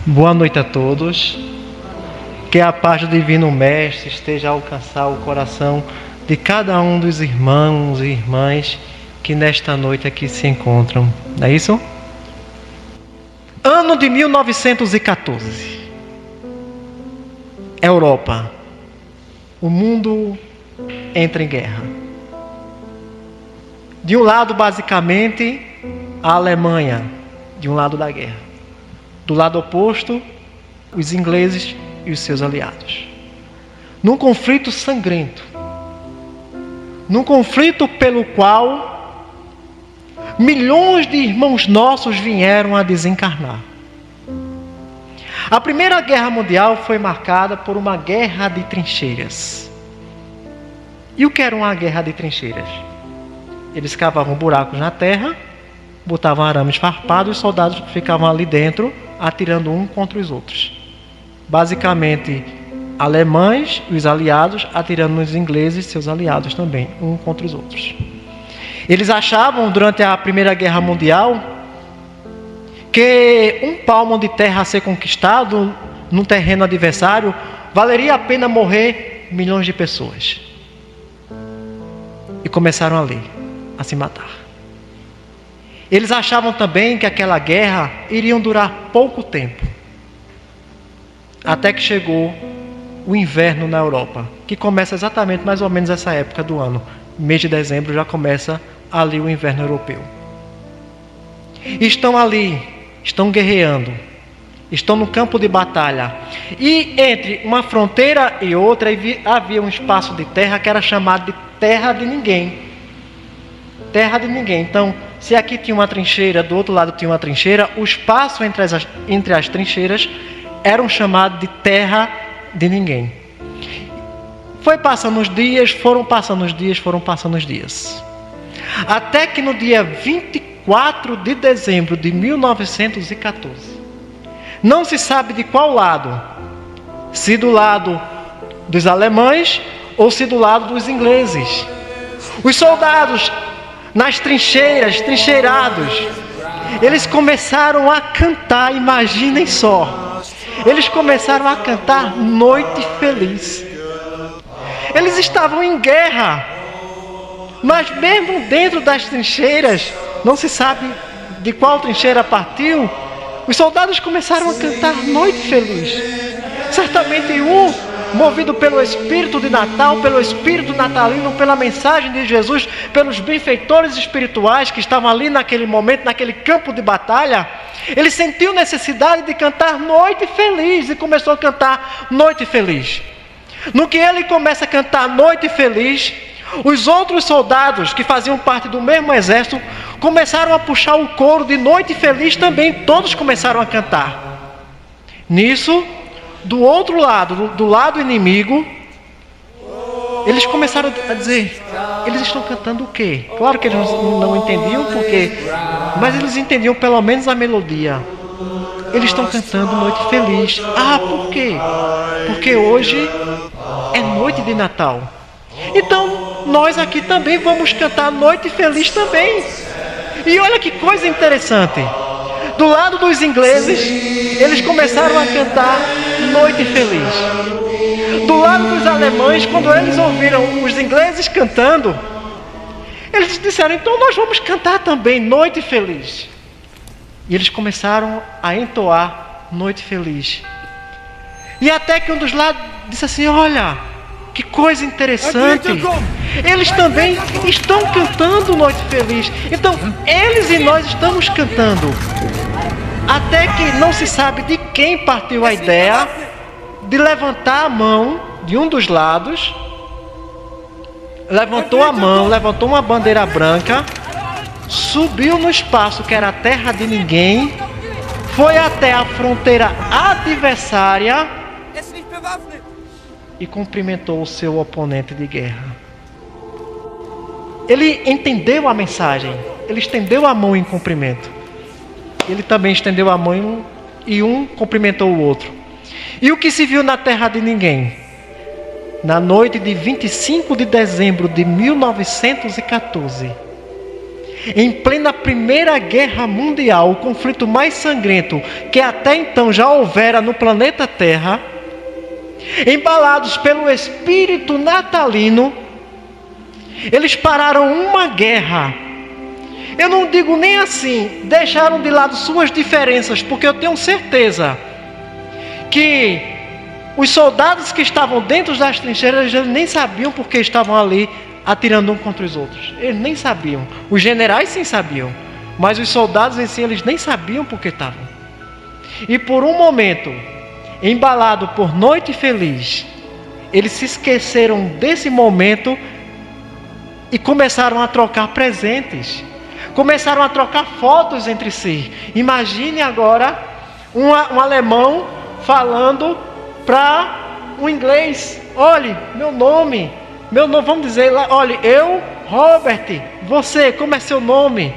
Boa noite a todos. Que a paz do Divino Mestre esteja a alcançar o coração de cada um dos irmãos e irmãs que nesta noite aqui se encontram. Não é isso? Ano de 1914. Europa. O mundo entra em guerra. De um lado, basicamente, a Alemanha, de um lado da guerra. Do lado oposto, os ingleses e os seus aliados. Num conflito sangrento. Num conflito pelo qual milhões de irmãos nossos vieram a desencarnar. A Primeira Guerra Mundial foi marcada por uma guerra de trincheiras. E o que era uma guerra de trincheiras? Eles cavavam buracos na terra, botavam arames farpados e os soldados ficavam ali dentro, atirando um contra os outros. Basicamente, alemães e os aliados atirando nos ingleses e seus aliados também, um contra os outros. Eles achavam, durante a Primeira Guerra Mundial, que um palmo de terra a ser conquistado num terreno adversário valeria a pena morrer milhões de pessoas. E começaram ali a se matar. Eles achavam também que aquela guerra iria durar pouco tempo. Até que chegou o inverno na Europa, que começa exatamente mais ou menos essa época do ano. Mês de dezembro já começa ali o inverno europeu. Estão ali, estão guerreando, estão no campo de batalha. E entre uma fronteira e outra havia um espaço de terra que era chamado de terra de ninguém. Terra de ninguém. Então, se aqui tinha uma trincheira, do outro lado tinha uma trincheira, o espaço entre as trincheiras era chamado de terra de ninguém. Foi passando os dias, foram passando os dias. Até que no dia 24 de dezembro de 1914, não se sabe de qual lado, se do lado dos alemães ou se do lado dos ingleses. Os soldados nas trincheiras, trincheirados, eles começaram a cantar, imaginem só. Eles começaram a cantar Noite Feliz. Eles estavam em guerra, mas mesmo dentro das trincheiras, não se sabe de qual trincheira partiu, os soldados começaram a cantar Noite Feliz. Certamente movido pelo espírito de Natal, pelo espírito natalino, pela mensagem de Jesus, pelos benfeitores espirituais que estavam ali naquele momento, naquele campo de batalha, ele sentiu necessidade de cantar Noite Feliz e começou a cantar Noite Feliz. No que ele começa a cantar Noite Feliz, os outros soldados que faziam parte do mesmo exército começaram a puxar o coro de Noite Feliz também, todos começaram a cantar. Nisso, do outro lado, do lado inimigo, eles começaram a dizer: eles estão cantando o quê? Claro que eles não entendiam porque, mas eles entendiam pelo menos a melodia. Eles estão cantando Noite Feliz. Ah, por quê? Porque hoje é noite de Natal. Então, nós aqui também vamos cantar Noite Feliz também. E olha que coisa interessante. Do lado dos ingleses, eles começaram a cantar Noite Feliz. Do lado dos alemães, quando eles ouviram os ingleses cantando, eles disseram: então nós vamos cantar também Noite Feliz. E eles começaram a entoar Noite Feliz. E até que um dos lados disse assim: olha, que coisa interessante. Eles também estão cantando Noite Feliz. Então, eles e nós estamos cantando. Até que não se sabe de quem partiu a ideia de levantar a mão de um dos lados. Levantou a mão, levantou uma bandeira branca, subiu no espaço que era a terra de ninguém, foi até a fronteira adversária e cumprimentou o seu oponente de guerra. Ele entendeu a mensagem, ele estendeu a mão em cumprimento. Ele também estendeu a mão e um cumprimentou o outro. E o que se viu na terra de ninguém? Na noite de 25 de dezembro de 1914, em plena Primeira Guerra Mundial, o conflito mais sangrento que até então já houvera no planeta Terra, embalados pelo espírito natalino, eles pararam uma guerra. Eu não digo nem assim, deixaram de lado suas diferenças, porque eu tenho certeza que os soldados que estavam dentro das trincheiras, eles nem sabiam porque estavam ali atirando um contra os outros. Eles nem sabiam. Os generais sim sabiam, mas os soldados em si, eles nem sabiam porque estavam. E por um momento, embalado por noite feliz, eles se esqueceram desse momento e começaram a trocar presentes. Começaram a trocar fotos entre si. Imagine agora um alemão falando para um inglês: olhe, meu nome, vamos dizer lá, olhe, eu, Robert, você, como é seu nome?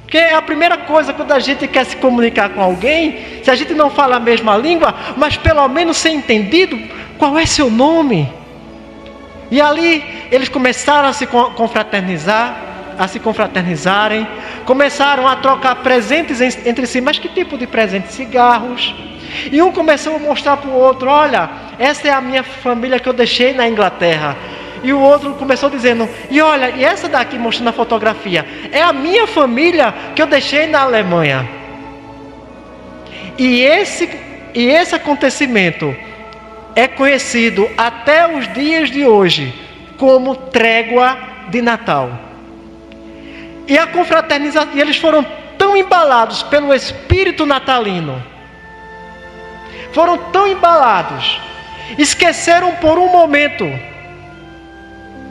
Porque é a primeira coisa quando a gente quer se comunicar com alguém, se a gente não fala a mesma língua, mas pelo menos ser entendido, qual é seu nome? E ali eles começaram a se confraternizar, a se confraternizarem, começaram a trocar presentes entre si. Mas que tipo de presente? Cigarros. E um começou a mostrar para o outro: olha, essa é a minha família que eu deixei na Inglaterra. E o outro começou dizendo: e olha, e essa daqui, mostrando a fotografia, é a minha família que eu deixei na Alemanha. E esse acontecimento é conhecido até os dias de hoje como trégua de Natal. E a confraternização, e eles foram tão embalados pelo espírito natalino, foram tão embalados, esqueceram por um momento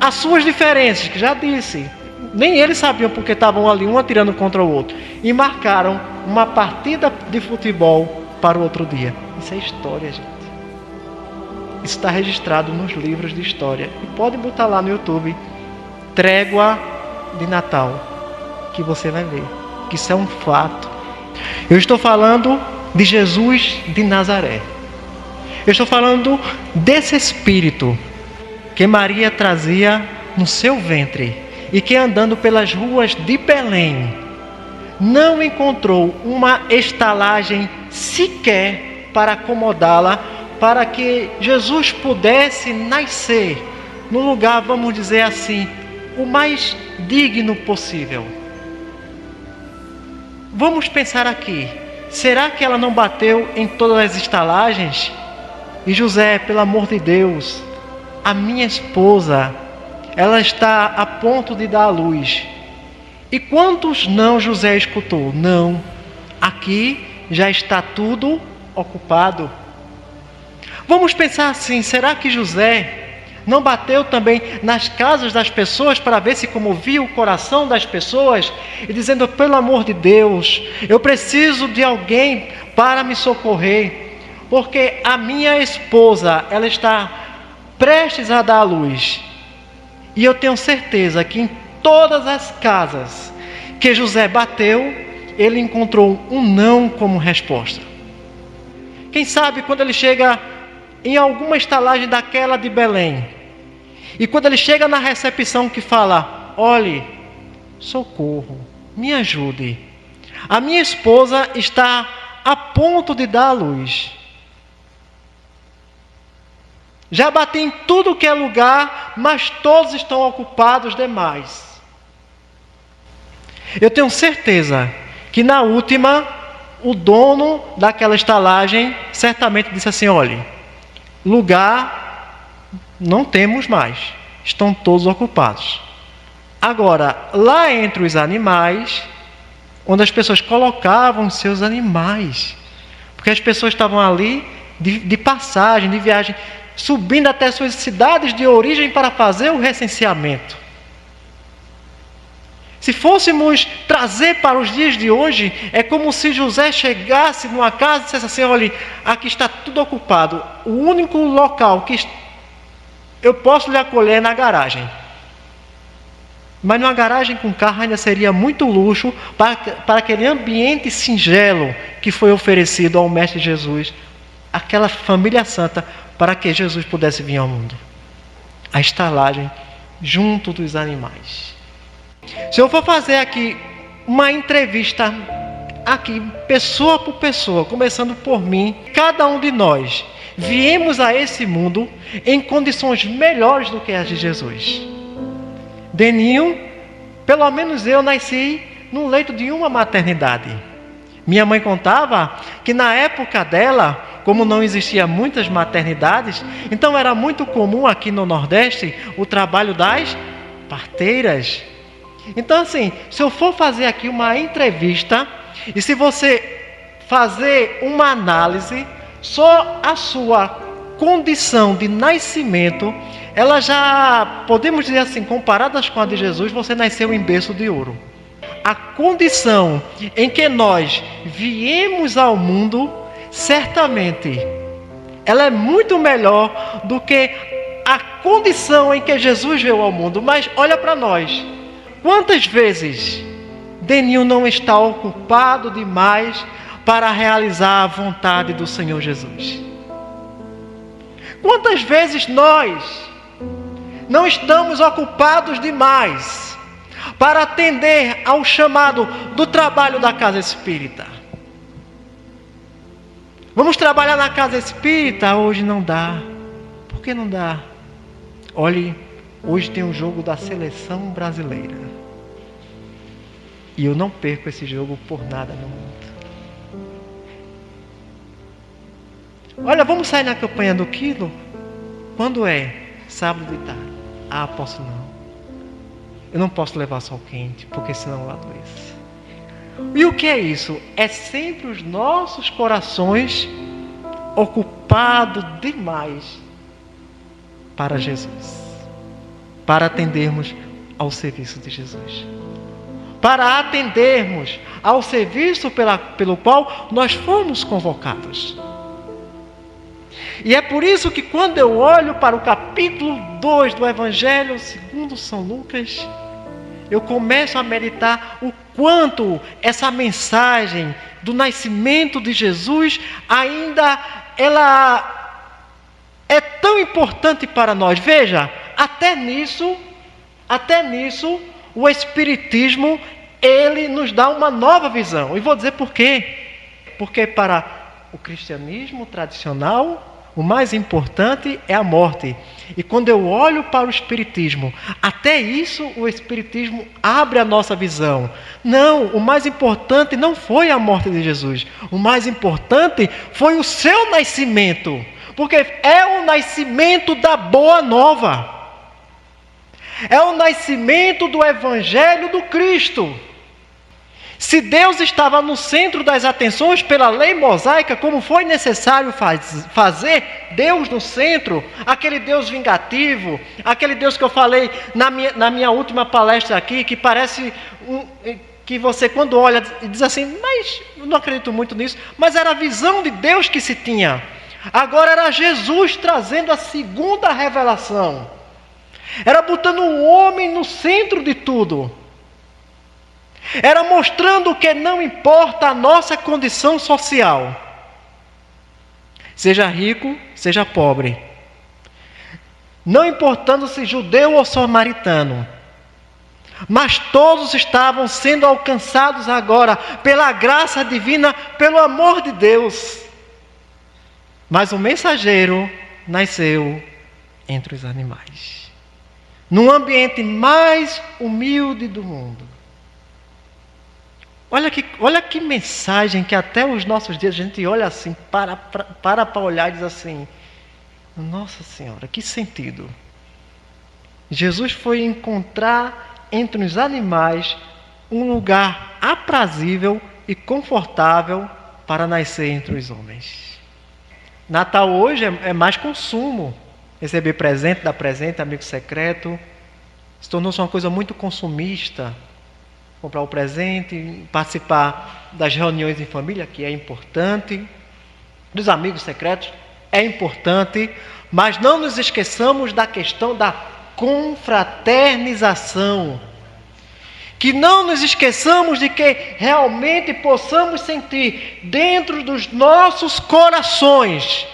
as suas diferenças, que já disse, nem eles sabiam porque estavam ali um atirando contra o outro, e marcaram uma partida de futebol para o outro dia. Isso é história, gente. Isso está registrado nos livros de história, e pode botar lá no YouTube, trégua de Natal, que você vai ver que isso é um fato. Eu estou falando de Jesus de Nazaré. Eu estou falando desse espírito que Maria trazia no seu ventre e que, andando pelas ruas de Belém, não encontrou uma estalagem sequer para acomodá-la, para que Jesus pudesse nascer no lugar, vamos dizer assim, o mais digno possível. Vamos pensar aqui, será que ela não bateu em todas as estalagens? E José, pelo amor de Deus, a minha esposa, ela está a ponto de dar à luz. E quantos não José escutou? Não, aqui já está tudo ocupado. Vamos pensar assim, será que José não bateu também nas casas das pessoas para ver se comovia o coração das pessoas e dizendo: pelo amor de Deus, eu preciso de alguém para me socorrer, porque a minha esposa, ela está prestes a dar à luz. E eu tenho certeza que em todas as casas que José bateu, ele encontrou um não como resposta. Quem sabe quando ele chega em alguma estalagem daquela de Belém, e quando ele chega na recepção que fala: olhe, socorro, me ajude, a minha esposa está a ponto de dar à luz. Já bati em tudo que é lugar, mas todos estão ocupados demais. Eu tenho certeza que na última, o dono daquela estalagem certamente disse assim: olhe, lugar não temos mais, estão todos ocupados. Agora, lá entre os animais, onde as pessoas colocavam seus animais, porque as pessoas estavam ali de passagem, de viagem, subindo até suas cidades de origem para fazer o recenseamento. Se fôssemos trazer para os dias de hoje, é como se José chegasse numa casa e dissesse assim: olha, aqui está tudo ocupado, o único local que eu posso lhe acolher é na garagem. Mas numa garagem com carro ainda seria muito luxo para aquele ambiente singelo que foi oferecido ao Mestre Jesus, aquela família santa, para que Jesus pudesse vir ao mundo. A estalagem junto dos animais. Se eu for fazer aqui uma entrevista, aqui, pessoa por pessoa, começando por mim, cada um de nós viemos a esse mundo em condições melhores do que as de Jesus. Deninho, pelo menos eu nasci no leito de uma maternidade. Minha mãe contava que na época dela, como não existia muitas maternidades, então era muito comum aqui no Nordeste o trabalho das parteiras. Então assim, se eu for fazer aqui uma entrevista, e se você fazer uma análise, só a sua condição de nascimento, ela já, podemos dizer assim, comparadas com a de Jesus, você nasceu em berço de ouro. A condição em que nós viemos ao mundo, certamente, ela é muito melhor do que a condição em que Jesus veio ao mundo. Mas olha para nós, quantas vezes Deninho não está ocupado demais para realizar a vontade do Senhor Jesus? Quantas vezes nós não estamos ocupados demais para atender ao chamado do trabalho da casa espírita? Vamos trabalhar na casa espírita? Hoje não dá. Por que não dá? Olhe, hoje tem um jogo da seleção brasileira. E eu não perco esse jogo por nada no mundo. Olha, vamos sair na campanha do quilo? Quando é? Sábado de tarde. Ah, posso não. Eu não posso levar sol quente, porque senão eu adoeço. E o que é isso? É sempre os nossos corações ocupados demais para Jesus, para atendermos ao serviço de Jesus, para atendermos ao serviço pelo qual nós fomos convocados. E é por isso que quando eu olho para o capítulo 2 do Evangelho segundo São Lucas, eu começo a meditar o quanto essa mensagem do nascimento de Jesus ainda ela é tão importante para nós. Veja, até nisso o Espiritismo ele nos dá uma nova visão. E vou dizer por quê. Porque para o cristianismo tradicional, o mais importante é a morte. E quando eu olho para o Espiritismo, até isso o Espiritismo abre a nossa visão. Não, o mais importante não foi a morte de Jesus. O mais importante foi o seu nascimento. Porque é o nascimento da boa nova. É o nascimento do Evangelho do Cristo. Se Deus estava no centro das atenções pela lei mosaica, como foi necessário fazer Deus no centro, aquele Deus vingativo, aquele Deus que eu falei na minha última palestra aqui, que parece que você quando olha diz assim, mas eu não acredito muito nisso, mas era a visão de Deus que se tinha. Agora era Jesus trazendo a segunda revelação. Era botando o homem no centro de tudo. Era mostrando que não importa a nossa condição social. Seja rico, seja pobre. Não importando se judeu ou samaritano. Mas todos estavam sendo alcançados agora pela graça divina, pelo amor de Deus. Mas o mensageiro nasceu entre os animais. No ambiente mais humilde do mundo. Olha que mensagem que até os nossos dias a gente olha assim, para olhar e diz assim, nossa Senhora, que sentido. Jesus foi encontrar entre os animais um lugar aprazível e confortável para nascer entre os homens. Natal hoje é mais consumo. Receber presente, dar presente, amigo secreto. Se tornou-se uma coisa muito consumista. Comprar o presente, participar das reuniões em família, que é importante, dos amigos secretos, é importante, mas não nos esqueçamos da questão da confraternização. Que não nos esqueçamos de que realmente possamos sentir dentro dos nossos corações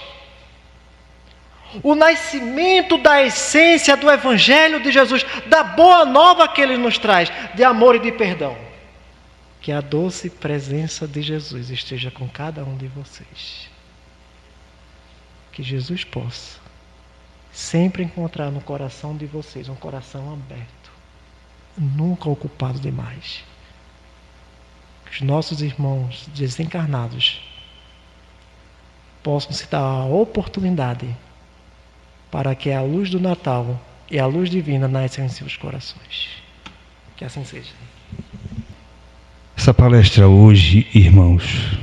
o nascimento da essência do Evangelho de Jesus, da boa nova que Ele nos traz, de amor e de perdão. Que a doce presença de Jesus esteja com cada um de vocês. Que Jesus possa sempre encontrar no coração de vocês um coração aberto, nunca ocupado demais. Que os nossos irmãos desencarnados possam se dar a oportunidade para que a luz do Natal e a luz divina nasçam em seus corações. Que assim seja. Essa palestra hoje, irmãos,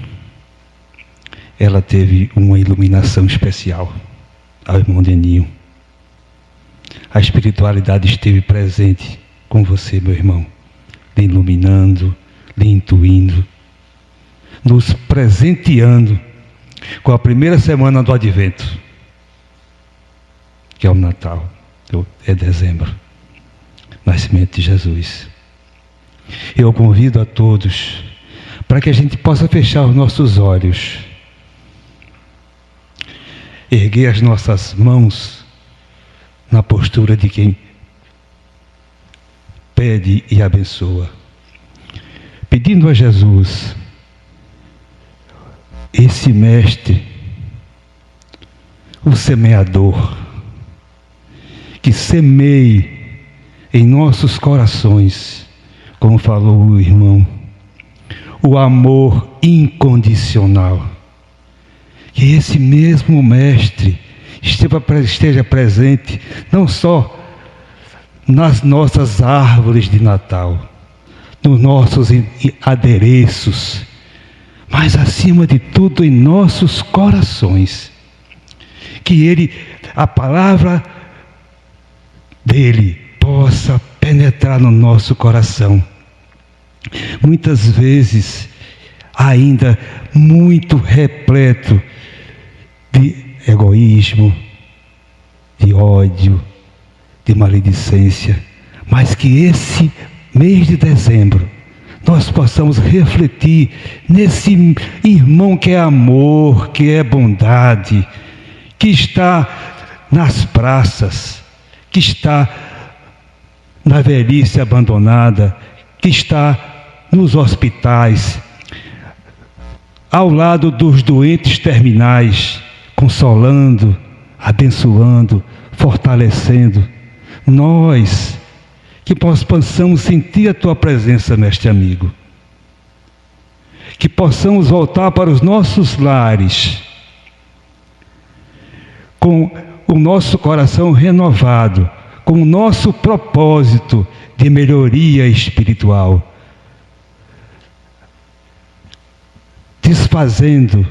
ela teve uma iluminação especial ao irmão Deninho. A espiritualidade esteve presente com você, meu irmão, lhe iluminando, lhe intuindo, nos presenteando com a primeira semana do Advento, que é o Natal, é dezembro, nascimento de Jesus. Eu convido a todos para que a gente possa fechar os nossos olhos, erguer as nossas mãos na postura de quem pede e abençoa, pedindo a Jesus, esse mestre, o semeador, que semeie em nossos corações, como falou o irmão, o amor incondicional. Que esse mesmo mestre esteja presente não só nas nossas árvores de Natal, nos nossos adereços, mas acima de tudo em nossos corações. Que ele, a palavra dele possa penetrar no nosso coração. Muitas vezes ainda muito repleto de egoísmo, de ódio, de maledicência, mas que esse mês de dezembro nós possamos refletir nesse irmão que é amor, que é bondade, que está nas praças, que está na velhice abandonada, que está nos hospitais, ao lado dos doentes terminais, consolando, abençoando, fortalecendo. Nós, que possamos sentir a Tua presença, mestre amigo. Que possamos voltar para os nossos lares, com o nosso coração renovado, com o nosso propósito de melhoria espiritual. Desfazendo,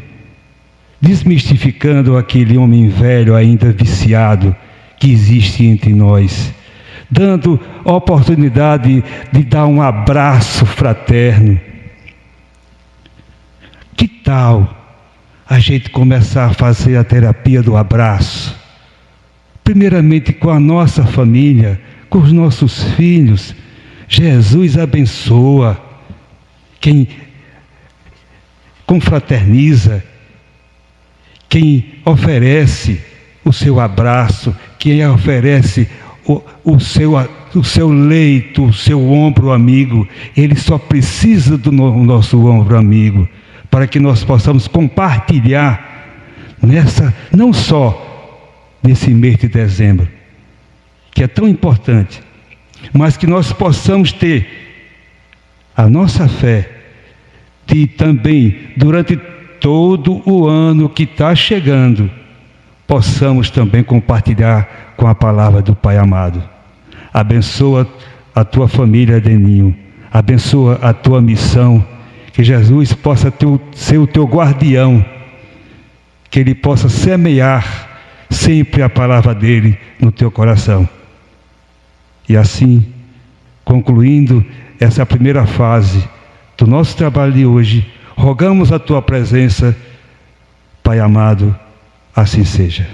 desmistificando aquele homem velho ainda viciado que existe entre nós, dando a oportunidade de dar um abraço fraterno. Que tal a gente começar a fazer a terapia do abraço? Primeiramente com a nossa família, com os nossos filhos. Jesus abençoa quem confraterniza, quem oferece o seu abraço, quem oferece o seu leito, o seu ombro amigo. Ele só precisa do nosso ombro amigo, para que nós possamos compartilhar não só nesse mês de dezembro, que é tão importante, mas que nós possamos ter a nossa fé de também, durante todo o ano que está chegando, possamos também compartilhar com a palavra do Pai amado. Abençoa a tua família, Deninho. Abençoa a tua missão. Que Jesus possa ser o teu guardião. Que Ele possa semear sempre a palavra dEle no teu coração. E assim, concluindo essa primeira fase do nosso trabalho de hoje, rogamos a tua presença, Pai amado, assim seja.